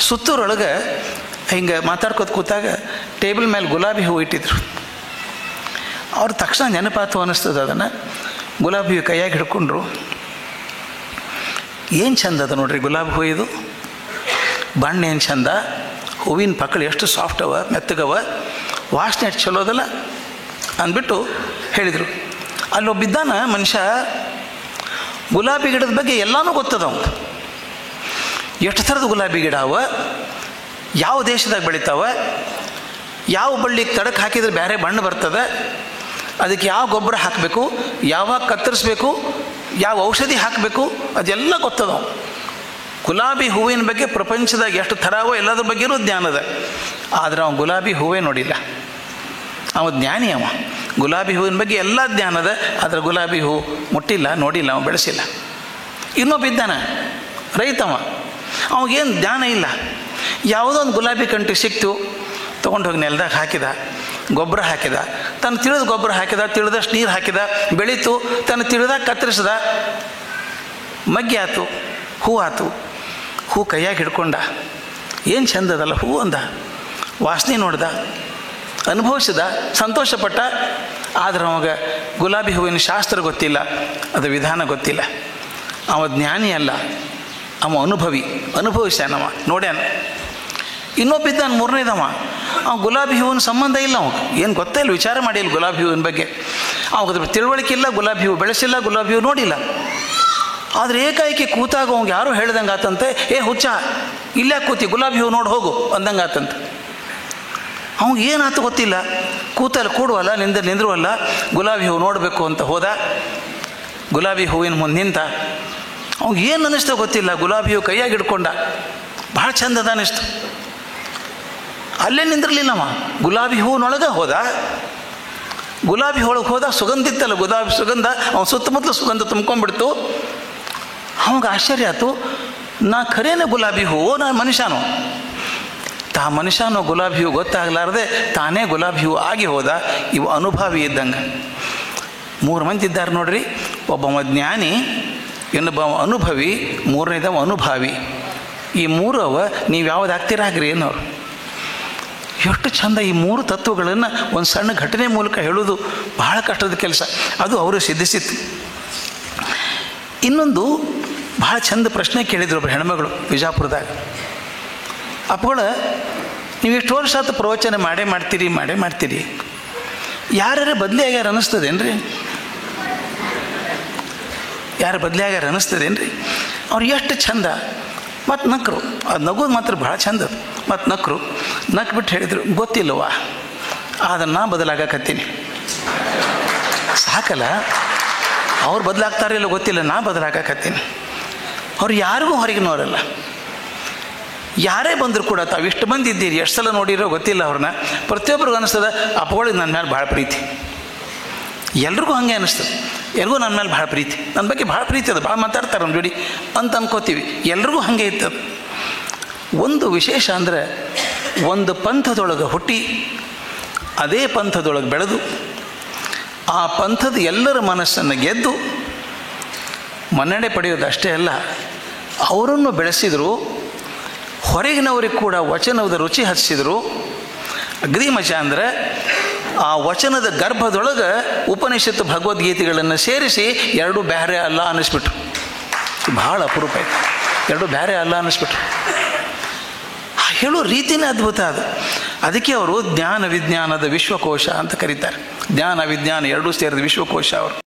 ಸುತ್ತೂರೊಳಗೆ ಹಿಂಗೆ ಮಾತಾಡ್ಕೋತ ಕೂತಾಗ ಟೇಬಲ್ ಮೇಲೆ ಗುಲಾಬಿ ಹೂವು ಇಟ್ಟಿದ್ರು. ಅವ್ರು ತಕ್ಷಣ ನೆನಪಾತು ಅನ್ನಿಸ್ತದೆ. ಅದನ್ನು ಗುಲಾಬಿ ಹೂವು ಕೈಯಾಗಿ ಹಿಡ್ಕೊಂಡ್ರು. ಏನು ಚಂದ ಅದ ನೋಡ್ರಿ ಗುಲಾಬಿ ಹೂವು, ಇದು ಬಣ್ಣ ಏನು ಚಂದ, ಹೂವಿನ ಪಕ್ಕಳು ಎಷ್ಟು ಸಾಫ್ಟ್ ಅವ, ಮೆತ್ತಗವ, ವಾಸನೆ ಎಷ್ಟು ಚಲೋದಲ್ಲ ಅಂದ್ಬಿಟ್ಟು ಹೇಳಿದರು. ಅಲ್ಲೊಬ್ಬಿದ್ದಾನ ಮನುಷ್ಯ, ಗುಲಾಬಿ ಗಿಡದ ಬಗ್ಗೆ ಎಲ್ಲನೂ ಗೊತ್ತದ ಅವ್ನು. ಎಷ್ಟು ಥರದ ಗುಲಾಬಿ ಗಿಡ ಅವ, ಯಾವ ದೇಶದಾಗ ಬೆಳಿತಾವ, ಯಾವ ಬಳ್ಳಿಗೆ ತಡಕ್ಕೆ ಹಾಕಿದರೆ ಬೇರೆ ಬಣ್ಣ ಬರ್ತದೆ, ಅದಕ್ಕೆ ಯಾವ ಗೊಬ್ಬರ ಹಾಕಬೇಕು, ಯಾವಾಗ ಕತ್ತರಿಸ್ಬೇಕು, ಯಾವ ಔಷಧಿ ಹಾಕಬೇಕು, ಅದೆಲ್ಲ ಗೊತ್ತದ. ಗುಲಾಬಿ ಹೂವಿನ ಬಗ್ಗೆ ಪ್ರಪಂಚದಾಗ ಎಷ್ಟು ಥರವೋ ಎಲ್ಲದ್ರ ಬಗ್ಗೆಯೂ ಜ್ಞಾನದ. ಆದರೆ ಅವನು ಗುಲಾಬಿ ಹೂವೇ ನೋಡಿಲ್ಲ. ಅವ ಜ್ಞಾನಿ, ಅವ ಗುಲಾಬಿ ಹೂವಿನ ಬಗ್ಗೆ ಎಲ್ಲ ಜ್ಞಾನದ, ಆದರೆ ಗುಲಾಬಿ ಹೂವು ಮುಟ್ಟಿಲ್ಲ, ನೋಡಿಲ್ಲ, ಅವ ಬೆಳೆಸಿಲ್ಲ. ಇನ್ನೊಬ್ಬ ಇದ್ದಾನೆ ರೈತವ, ಅವಾಗೇನು ಜ್ಞಾನ ಇಲ್ಲ. ಯಾವುದೋ ಒಂದು ಗುಲಾಬಿ ಕಂಟಿ ಸಿಕ್ತು, ತೊಗೊಂಡು ಹೋಗಿ ನೆಲದಾಗ ಹಾಕಿದ, ಗೊಬ್ಬರ ಹಾಕಿದ, ತನ್ನ ತಿಳಿದ ಗೊಬ್ಬರ ಹಾಕಿದ, ತಿಳಿದಷ್ಟು ನೀರು ಹಾಕಿದ, ಬೆಳೀತು, ತನ್ನ ತಿಳಿದಾಗ ಕತ್ತರಿಸಿದ, ಮಗ್ಗಿ ಆತು, ಹೂ ಆತು. ಹೂ ಕೈಯಾಗಿ ಹಿಡ್ಕೊಂಡ, ಏನು ಚಂದದಲ್ಲ ಹೂ ಅಂದ, ವಾಸನೆ ನೋಡ್ದ, ಅನುಭವಿಸಿದ, ಸಂತೋಷಪಟ್ಟ. ಆದರೆ ಅವಾಗ ಗುಲಾಬಿ ಹೂವಿನ ಶಾಸ್ತ್ರ ಗೊತ್ತಿಲ್ಲ, ಅದು ವಿಧಾನ ಗೊತ್ತಿಲ್ಲ. ಅವ ಜ್ಞಾನಿ ಅಲ್ಲ, ಅವ ಅನುಭವಿಸ್ಯಾನವ, ನೋಡ್ಯಾನ. ಇನ್ನೊಬ್ಬಿದ್ದಾನ ಮೂರನೇದವ, ಅವ ಗುಲಾಬಿ ಹೂವಿನ ಸಂಬಂಧ ಇಲ್ಲ, ಅವಾಗ ಏನು ಗೊತ್ತೇ ಇಲ್ಲ, ವಿಚಾರ ಮಾಡಿಲ್ಲ ಗುಲಾಬಿ ಹೂವಿನ ಬಗ್ಗೆ. ಅವಾಗ ತಿಳುವಳಿಕೆ ಇಲ್ಲ, ಗುಲಾಬಿ ಹೂವು ಬೆಳೆಸಿಲ್ಲ, ಗುಲಾಬಿ ಹೂವು ನೋಡಿಲ್ಲ. ಆದರೆ ಏಕಾಏಕಿ ಕೂತಾಗ ಅವಂಗೆ ಯಾರೋ ಹೇಳ್ದಂಗೆ ಆತಂತೆ, ಏ ಹುಚ್ಚ ಇಲ್ಲೇ ಕೂತಿ ಗುಲಾಬಿ ಹೂವು ನೋಡಿ ಹೋಗು ಅಂದಂಗೆ ಆತಂತೆ. ಅವಂಗೆ ಏನಾಯ್ತು ಗೊತ್ತಿಲ್ಲ, ಕೂತಲ್ಲಿ ಕೂಡುವಲ್ಲ, ನಿಂದ್ರುವಲ್ಲ, ಗುಲಾಬಿ ಹೂವು ನೋಡಬೇಕು ಅಂತ ಹೋದ. ಗುಲಾಬಿ ಹೂವಿನ ಮುಂದೆ ನಿಂತ. ಅವ್ಗೆ ಏನು ಅನ್ನಿಸ್ತೋ ಗೊತ್ತಿಲ್ಲ, ಗುಲಾಬಿ ಹೂವು ಕೈಯಾಗಿ ಹಿಡ್ಕೊಂಡ, ಭಾಳ ಚಂದದ ಅನ್ನಿಸ್ತು. ಅಲ್ಲೇ ನಿಂದಿರಲಿಲ್ಲವ, ಗುಲಾಬಿ ಹೂವಿನೊಳಗೆ ಹೋದ. ಗುಲಾಬಿ ಒಳಗೆ ಹೋದ, ಸುಗಂಧ ಇತ್ತಲ್ಲ, ಗುಲಾಬಿ ಸುಗಂಧ ಅವನ ಸುತ್ತಮುತ್ತಲು ಸುಗಂಧ ತುಂಬ್ಕೊಂಡ್ಬಿಡ್ತು. ಅವಾಗ ಆಶ್ಚರ್ಯ ಆಯ್ತು, ನಾ ಖರೇನೆ ಗುಲಾಬಿ ಹೂವು, ನಾ ಮನುಷ್ಯನೋ? ಮನುಷ್ಯನೋ ಗುಲಾಬಿ ಹೂವು ಗೊತ್ತಾಗಲಾರ್ದೆ ತಾನೇ ಗುಲಾಬಿ ಹೂವು ಆಗಿ ಹೋದ. ಇವು ಅನುಭವಿ ಇದ್ದಂಗೆ. 3 ಮಂದಿ ಇದ್ದಾರೆ ನೋಡ್ರಿ, ಒಬ್ಬ ಜ್ಞಾನಿ, ಇನ್ನೊಬ್ಬ ಅನುಭವಿ, ಮೂರನೇದವ ಅನುಭಾವಿ. ಈ 3 ಅವ, ನೀವು ಯಾವ್ದು ಆಗ್ತೀರಾಗ್ರಿ ಏನವ್ರು. ಎಷ್ಟು ಚಂದ ಈ 3 ತತ್ವಗಳನ್ನು ಒಂದು ಸಣ್ಣ ಘಟನೆ ಮೂಲಕ ಹೇಳೋದು ಬಹಳ ಕಷ್ಟದ ಕೆಲಸ. ಅದು ಅವರು ಸಿದ್ಧಿಸಿತ್ತು. ಇನ್ನೊಂದು ಭಾಳ ಚಂದ ಪ್ರಶ್ನೆ ಕೇಳಿದ್ರು ಒಬ್ಬರು ಹೆಣ್ಮಗಳು ವಿಜಾಪುರದಾಗ. ಅಪ್ಪಗಳು, ನೀವು ಎಷ್ಟು ವರ್ಷ ಆತ ಪ್ರವಚನ ಮಾಡೇ ಮಾಡ್ತೀರಿ, ಯಾರ್ಯಾರು ಬದಲಿ ಆಗ್ಯಾರ ಅನ್ನಿಸ್ತದೇನ್ರಿ? ಯಾರು ಬದಲಿ ಆಗ್ಯಾರ ಅನ್ನಿಸ್ತದೇನ್ರಿ? ಅವ್ರು ಎಷ್ಟು ಚಂದ ಮತ್ತು ನಕ್ಕರು. ಅದು ನಗೋದು ಮಾತ್ರ ಭಾಳ ಚಂದ. ಮತ್ತು ನಕ್ಬಿಟ್ಟು ಹೇಳಿದರು, ಗೊತ್ತಿಲ್ಲವಾ, ಅದನ್ನು ನಾ ಬದಲಾಗಕತ್ತೀನಿ. ಸಾಕಲ್ಲ, ಅವ್ರು ಬದಲಾಗ್ತಾರಿಲ್ಲ ಗೊತ್ತಿಲ್ಲ, ನಾ ಬದಲಾಗಕತ್ತೀನಿ. ಅವ್ರು ಯಾರಿಗೂ ಹೊರಗಿನವರಲ್ಲ. ಯಾರೇ ಬಂದರೂ ಕೂಡ ತಾವು ಇಷ್ಟು ಮಂದಿ ಇದ್ದೀರಿ, ಎಷ್ಟು ಸಲ ನೋಡಿರೋ ಗೊತ್ತಿಲ್ಲ ಅವ್ರನ್ನ. ಪ್ರತಿಯೊಬ್ಬರಿಗೂ ಅನ್ನಿಸ್ತದೆ, ಅಪ್ಪಗಳಿಗೆ ನನ್ನ ಮೇಲೆ ಭಾಳ ಪ್ರೀತಿ. ಎಲ್ರಿಗೂ ಹಾಗೆ ಅನ್ನಿಸ್ತದೆ, ಎಲ್ರಿಗೂ ನನ್ನ ಮೇಲೆ ಭಾಳ ಪ್ರೀತಿ, ನನ್ನ ಬಗ್ಗೆ ಭಾಳ ಪ್ರೀತಿ ಅದು, ಭಾಳ ಮಾತಾಡ್ತಾರೆ ನಮ್ಮ ಜೋಡಿ ಅಂತ ಅನ್ಕೋತೀವಿ. ಎಲ್ರಿಗೂ ಹಾಗೆ ಇರ್ತದೆ. ಒಂದು ವಿಶೇಷ ಅಂದರೆ, ಒಂದು ಪಂಥದೊಳಗೆ ಹುಟ್ಟಿ ಅದೇ ಪಂಥದೊಳಗೆ ಬೆಳೆದು ಆ ಪಂಥದ ಎಲ್ಲರ ಮನಸ್ಸನ್ನು ಗೆದ್ದು ಮನ್ನಣೆ ಪಡೆಯೋದು ಅಷ್ಟೇ ಅಲ್ಲ, ಅವರನ್ನು ಬೆಳೆಸಿದರು. ಹೊರಗಿನವರಿಗೆ ಕೂಡ ವಚನದ ರುಚಿ ಹಚ್ಚಿಸಿದರು. ಅಗ್ದಿ ಮಜಾ ಅಂದರೆ, ಆ ವಚನದ ಗರ್ಭದೊಳಗೆ ಉಪನಿಷತ್ತು ಭಗವದ್ಗೀತೆಗಳನ್ನು ಸೇರಿಸಿ 2 ಬೇರೆ ಅಲ್ಲ ಅನ್ನಿಸ್ಬಿಟ್ರು. ಭಾಳ ಅಪರೂಪ ಆಯಿತು, 2 ಬೇರೆ ಅಲ್ಲ ಅನ್ನಿಸ್ಬಿಟ್ರು. ಹೇಳೋ ರೀತಿನೇ ಅದ್ಭುತ ಅದು. ಅದಕ್ಕೆ ಅವರು ಜ್ಞಾನ ವಿಜ್ಞಾನದ ವಿಶ್ವಕೋಶ ಅಂತ ಕರೀತಾರೆ. ಜ್ಞಾನ ವಿಜ್ಞಾನ ಎರಡೂ ಸೇರಿದ ವಿಶ್ವಕೋಶ ಅವರು.